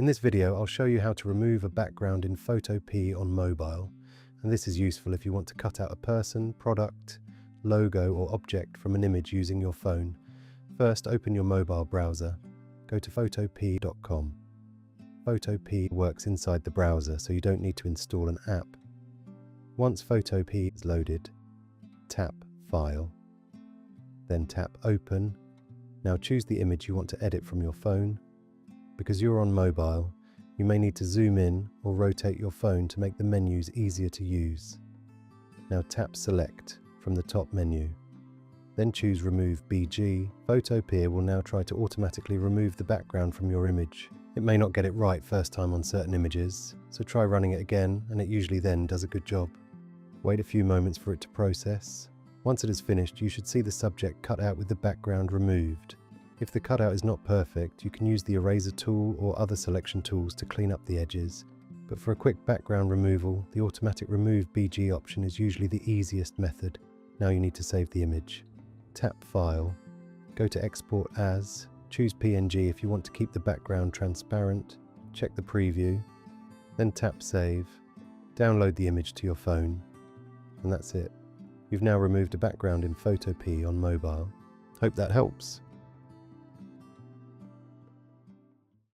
In this video, I'll show you how to remove a background in PhotoPea on mobile, and this is useful if you want to cut out a person, product, logo or object from an image using your phone. First, open your mobile browser. Go to photopea.com. PhotoPea works inside the browser, so you don't need to install an app. Once PhotoPea is loaded, tap File, then tap Open. Now choose the image you want to edit from your phone. Because you're on mobile, you may need to zoom in or rotate your phone to make the menus easier to use. Now tap Select from the top menu. Then choose Remove BG. PhotoPea will now try to automatically remove the background from your image. It may not get it right first time on certain images, so try running it again, and it usually then does a good job. Wait a few moments for it to process. Once it is finished, you should see the subject cut out with the background removed. If the cutout is not perfect, you can use the eraser tool or other selection tools to clean up the edges. But for a quick background removal, the automatic Remove BG option is usually the easiest method. Now you need to save the image. Tap File, go to Export As, choose PNG if you want to keep the background transparent, check the preview, then tap Save, download the image to your phone, and that's it. You've now removed a background in PhotoPea on mobile. Hope that helps.